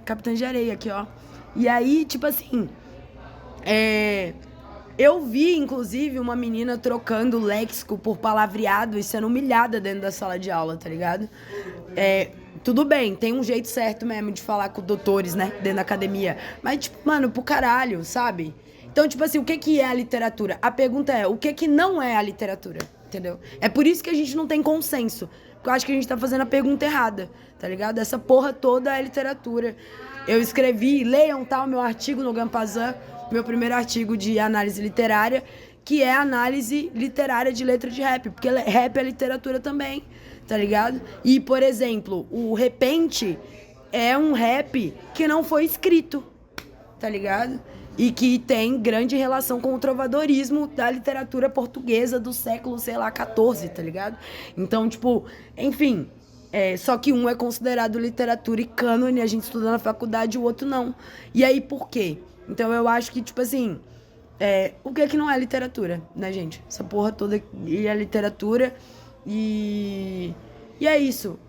Capitã de Areia aqui, ó. E aí, tipo assim, eu vi, inclusive, uma menina trocando léxico por palavreado e sendo humilhada dentro da sala de aula, tá ligado? Tudo bem, tem um jeito certo mesmo de falar com doutores, né, dentro da academia. Mas, tipo, mano, pro caralho, sabe? Então, tipo assim, o que é a literatura? A pergunta é, o que não é a literatura? Entendeu? É por isso que a gente não tem consenso. Porque eu acho que a gente tá fazendo a pergunta errada, tá ligado? Essa porra toda é literatura. Eu escrevi, leiam, tá, o meu artigo no Gampazan, meu primeiro artigo de análise literária, que é análise literária de letra de rap. Porque rap é literatura também. Tá ligado? E, por exemplo, o Repente é um rap que não foi escrito, tá ligado? E que tem grande relação com o trovadorismo da literatura portuguesa do século, sei lá, 14, tá ligado? Então, tipo, enfim, só que um é considerado literatura e cânone, a gente estuda na faculdade e o outro não. E aí, por quê? Então, eu acho que, tipo assim, o que é que não é literatura, né, gente? Essa porra toda é literatura. E é isso.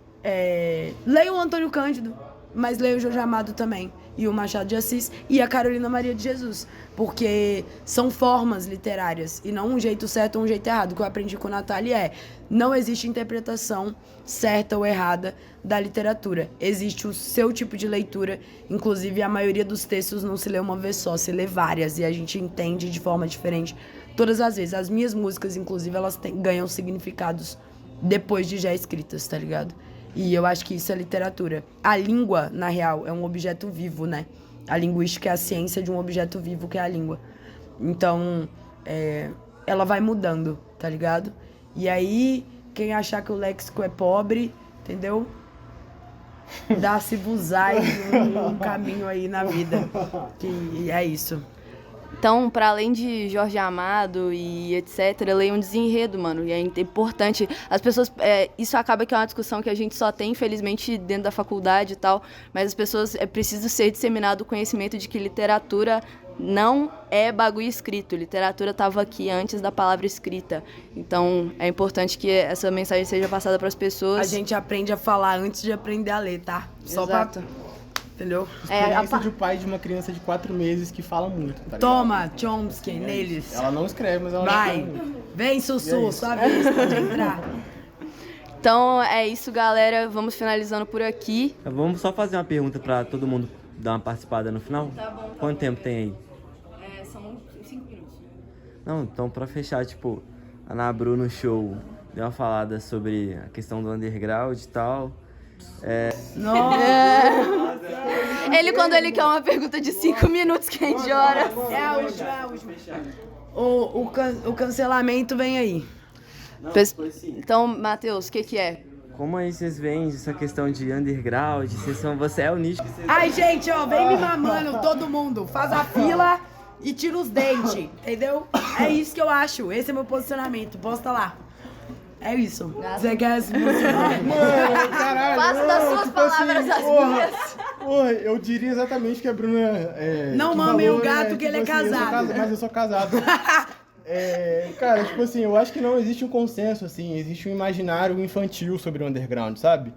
Leio o Antônio Cândido, mas leio o Jorge Amado também. E o Machado de Assis e a Carolina Maria de Jesus. Porque são formas literárias e não um jeito certo ou um jeito errado. O que eu aprendi com a Natália não existe interpretação certa ou errada da literatura. Existe o seu tipo de leitura. Inclusive, a maioria dos textos não se lê uma vez só, se lê várias. E a gente entende de forma diferente todas as vezes. As minhas músicas, inclusive, elas ganham significados depois de já escritas, tá ligado? E eu acho que isso é literatura. A língua, na real, é um objeto vivo, né? A linguística é a ciência de um objeto vivo, que é a língua. Então, ela vai mudando, tá ligado? E aí, quem achar que o léxico é pobre, entendeu? Dá-se buzai um caminho aí na vida. Que é isso. Então, para além de Jorge Amado e etc., leia um desenredo, mano. E é importante. As pessoas... isso acaba que é uma discussão que a gente só tem, infelizmente, dentro da faculdade e tal. Mas as pessoas... preciso ser disseminado o conhecimento de que literatura não é bagulho escrito. Literatura estava aqui antes da palavra escrita. Então, é importante que essa mensagem seja passada para as pessoas. A gente aprende a falar antes de aprender a ler, tá? Só Exato. Entendeu? Experiência de pai de uma criança de 4 meses que fala muito, tá ligado? Toma, Chomsky, neles. Ela não escreve, mas ela vai. Fala muito. Vem, Sussu, sua vez, pode entrar. Então, é isso, galera. Vamos finalizando por aqui. Vamos só fazer uma pergunta pra todo mundo dar uma participada no final? Tá bom. Quanto tempo tem aí? São 5 minutos. Não, então pra fechar, tipo, a Ana Bru no show deu uma falada sobre a questão do underground e tal. Ele, quando ele quer uma pergunta de 5 minutos, quem de hora. É a última. O cancelamento vem aí. Então, Matheus, o que é? Como aí vocês veem essa questão de underground? Você é o nicho que vocês... Ai, gente, ó, vem me mamando, todo mundo. Faz a fila e tira os dentes, entendeu? É isso que eu acho. Esse é meu posicionamento. Posta lá. É isso. Você quer se posicionar? Mano, caralho. Faça das suas tipo palavras as minhas. Porra, eu diria exatamente que a Bruna... Não que mame falou, o gato né, que ele é tipo assim, casado. Mas eu sou casado. Cara, tipo assim, eu acho que não existe um consenso, assim. Existe um imaginário infantil sobre o underground, sabe?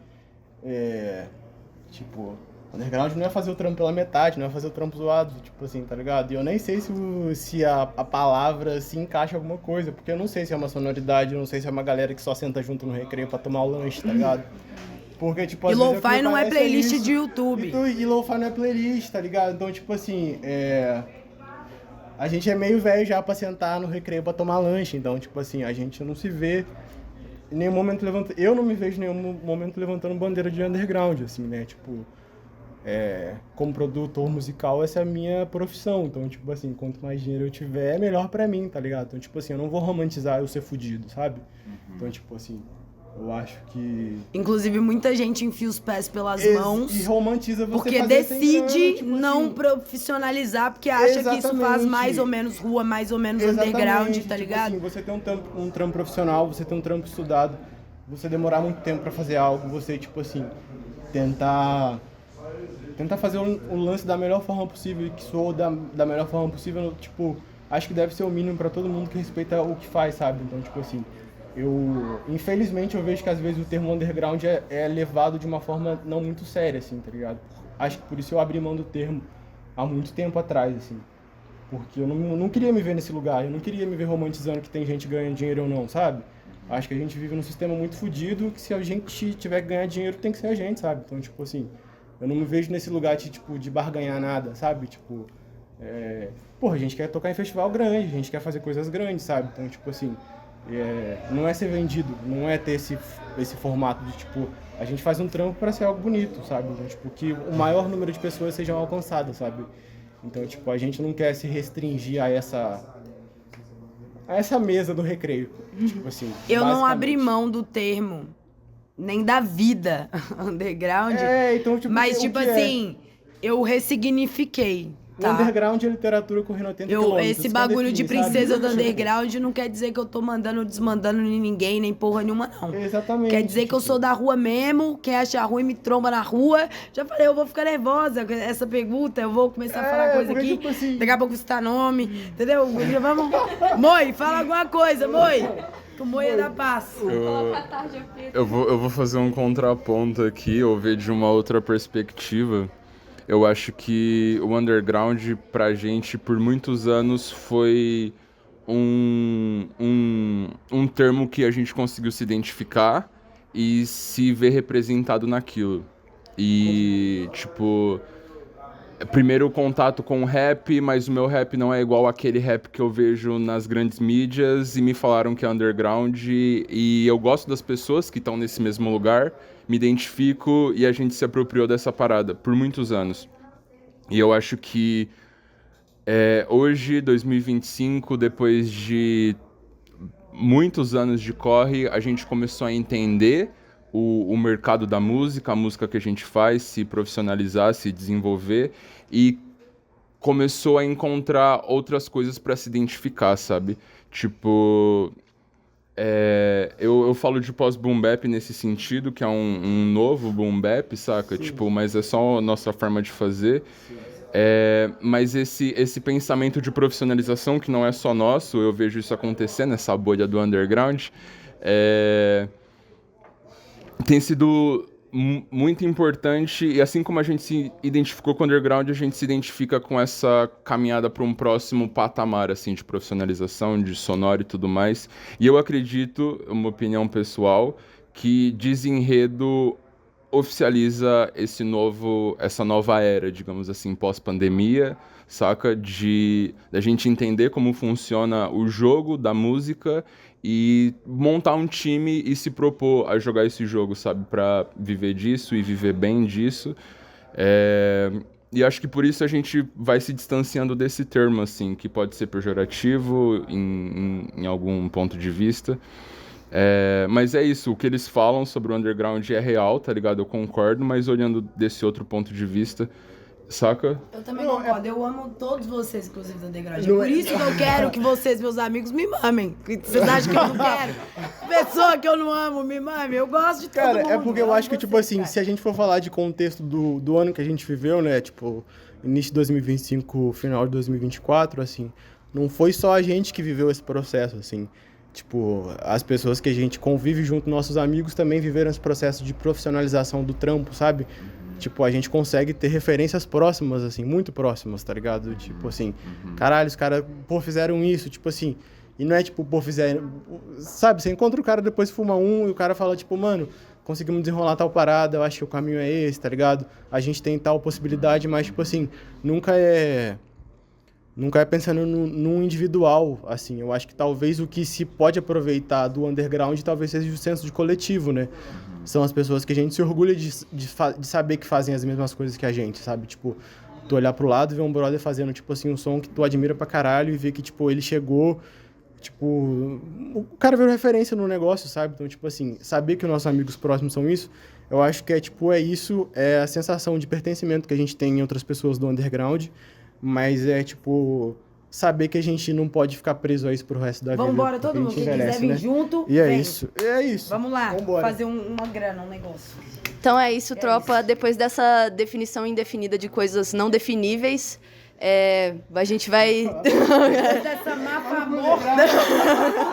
Tipo... Underground não é fazer o trampo pela metade, não é fazer o trampo zoado, tipo assim, tá ligado? E eu nem sei se a palavra se encaixa em alguma coisa, porque eu não sei se é uma sonoridade, eu não sei se é uma galera que só senta junto no recreio pra tomar o lanche, tá ligado? Porque, tipo, E às vezes lo-fi não é parece playlist isso. de YouTube. E lo-fi não é playlist, tá ligado? Então, tipo assim, a gente é meio velho já pra sentar no recreio pra tomar lanche, então, tipo assim, a gente não se vê em nenhum momento levantando... Eu não me vejo em nenhum momento levantando bandeira de underground, assim, né? Tipo, como produtor musical, essa é a minha profissão. Então, tipo assim, quanto mais dinheiro eu tiver, é melhor pra mim, tá ligado? Então, tipo assim, eu não vou romantizar eu ser fudido, sabe? Então, tipo assim, eu acho que... Inclusive, muita gente enfia os pés pelas mãos. E romantiza você porque fazer sem decide grana, tipo não assim. profissionalizar, porque acha que isso faz mais ou menos rua, mais ou menos underground, tá ligado? Tipo assim, você tem um trampo profissional, você tem um trampo estudado, você demorar muito tempo pra fazer algo, você, tipo assim, tentar fazer o lance da melhor forma possível e que soa da melhor forma possível, tipo, acho que deve ser o mínimo pra todo mundo que respeita o que faz, sabe? Então, tipo assim, infelizmente eu vejo que às vezes o termo underground é levado de uma forma não muito séria, assim, tá ligado? Acho que por isso eu abri mão do termo há muito tempo atrás, assim. Porque eu não queria me ver nesse lugar, eu não queria me ver romantizando que tem gente ganhando dinheiro ou não, sabe? Acho que a gente vive num sistema muito fodido, que se a gente tiver que ganhar dinheiro, tem que ser a gente, sabe? Então, tipo assim, eu não me vejo nesse lugar de barganhar nada, sabe? Tipo, porra, a gente quer tocar em festival grande, a gente quer fazer coisas grandes, sabe? Então, tipo assim, não é ser vendido, não é ter esse formato de, tipo, a gente faz um trampo pra ser algo bonito, sabe? Então, tipo, que o maior número de pessoas sejam alcançadas, sabe? Então, tipo, a gente não quer se restringir a essa mesa do recreio, tipo assim. Eu não basicamente. abri mão do termo, nem da vida underground. Então, tipo, mas, o tipo que assim, eu ressignifiquei. O Tá? underground é literatura correndo 80 quilômetros. Esse bagulho de princesa do underground não quer dizer que eu tô mandando, desmandando ninguém, nem porra nenhuma, não. Exatamente. Quer dizer que eu sou da rua mesmo, quem acha ruim me tromba na rua. Já falei, eu vou ficar nervosa com essa pergunta, eu vou começar a falar coisa porque, aqui, tipo assim... daqui a pouco citar nome, entendeu? Vamos... Moi, fala alguma coisa, Moi. Que o Moi é da paz. Eu vou fazer um contraponto aqui, ou ver de uma outra perspectiva. Eu acho que o underground, pra gente, por muitos anos, foi um termo que a gente conseguiu se identificar e se ver representado naquilo. E, tipo, primeiro o contato com o rap, mas o meu rap não é igual àquele rap que eu vejo nas grandes mídias, e me falaram que é underground, e eu gosto das pessoas que estão nesse mesmo lugar, me identifico, e a gente se apropriou dessa parada por muitos anos. E eu acho que hoje, 2025, depois de muitos anos de corre, a gente começou a entender o mercado da música, a música que a gente faz, se profissionalizar, se desenvolver, e começou a encontrar outras coisas para se identificar, sabe? Tipo... eu falo de pós-boom bap nesse sentido, que é um novo boom bap, saca? Sim. Tipo, mas é só a nossa forma de fazer. Mas esse pensamento de profissionalização, que não é só nosso, eu vejo isso acontecer nessa bolha do underground, tem sido muito importante, e assim como a gente se identificou com o underground, a gente se identifica com essa caminhada para um próximo patamar, assim, de profissionalização, de sonoro e tudo mais. E eu acredito, uma opinião pessoal, que Desenredo oficializa essa nova era, digamos assim, pós-pandemia, saca? Da gente entender como funciona o jogo da música e montar um time e se propor a jogar esse jogo, sabe? Pra viver disso e viver bem disso. E acho que por isso a gente vai se distanciando desse termo, assim, que pode ser pejorativo em algum ponto de vista. Mas é isso, o que eles falam sobre o underground é real, tá ligado? Eu concordo, mas olhando desse outro ponto de vista, saca? Eu também concordo, eu amo todos vocês, inclusive, do underground. Por isso que eu quero que vocês, meus amigos, me mamem. Vocês acham que eu não quero? Pessoa que eu não amo, me mame. Eu gosto de todo mundo. Cara, é porque eu acho que, tipo assim, se a gente for falar de contexto do ano que a gente viveu, né? Tipo, início de 2025, final de 2024, assim, não foi só a gente que viveu esse processo, assim. Tipo, as pessoas que a gente convive junto, nossos amigos, também viveram esse processo de profissionalização do trampo, sabe? tipo, a gente consegue ter referências próximas, assim, muito próximas, tá ligado? Tipo assim, caralho, os caras, pô, fizeram isso, tipo assim, e não é tipo, pô, fizeram, sabe, você encontra o cara, depois fuma um, e o cara fala, tipo, mano, conseguimos desenrolar tal parada, eu acho que o caminho é esse, tá ligado? A gente tem tal possibilidade, mas, tipo assim, nunca é pensando num individual, assim. Eu acho que talvez o que se pode aproveitar do underground talvez seja o senso de coletivo, né? São as pessoas que a gente se orgulha de saber que fazem as mesmas coisas que a gente, sabe? Tipo, tu olhar pro lado e ver um brother fazendo, tipo assim, um som que tu admira pra caralho e ver que, tipo, ele chegou, tipo... O cara virou referência no negócio, sabe? Então, tipo assim, saber que os nossos amigos próximos são isso, eu acho que é isso, é a sensação de pertencimento que a gente tem em outras pessoas do underground, mas é, tipo, saber que a gente não pode ficar preso a isso pro resto da vida. Vambora, todo mundo. Quem quiser vir junto, e é vem. isso, é isso. Vamos lá, Vambora. fazer uma grana, um negócio. Então é isso, tropa. Depois dessa definição indefinida de coisas não definíveis, a gente vai... Depois dessa massa amorfa.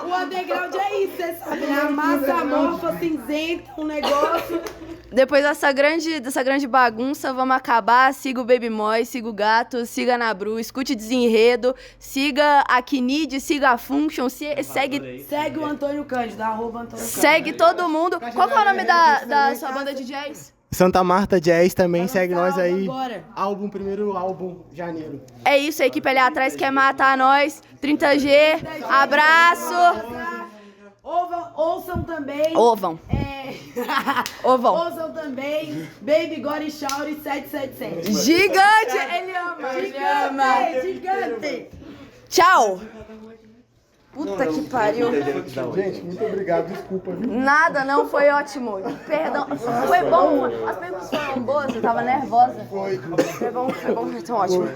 O underground é isso, você sabe, né? A massa amorfa, cinzenta, um negócio... Depois dessa grande bagunça, vamos acabar. Siga o Baby Moy, siga o Gato, siga a Nabru, escute Desenredo, siga a Kinid, siga a Function, Segue o Antônio Cândido, @Antônio Cândido. segue todo mundo. Qual que é o nome da sua banda de jazz? Santa Marta Jazz também, segue nós aí. Agora. Primeiro álbum, janeiro. É isso, a equipe ali atrás quer matar nós. 30G, abraço. Ouçam também. Ovam. Ovam. Ouçam também Baby Gore Shower 777. Gigante! Ele ama. Gigante! Tchau! Puta que pariu. Gente, muito obrigado, desculpa, viu? Nada, não, foi ótimo. Perdão, foi bom. As perguntas foram boas, eu tava nervosa. Foi bom, então ótimo.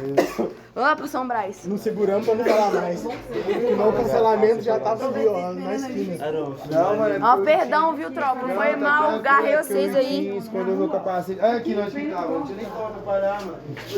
Vamos lá pro São Brás. Não seguramos pra não falar mais. Senão o cancelamento já tava ali, ó, na esquina. Não, mano. Ó, perdão, viu, tropa? Foi mal, garrei vocês aí. Escondeu meu capacete. Olha aqui, nós ficávamos. Não tinha nem como atrapalhar, mano.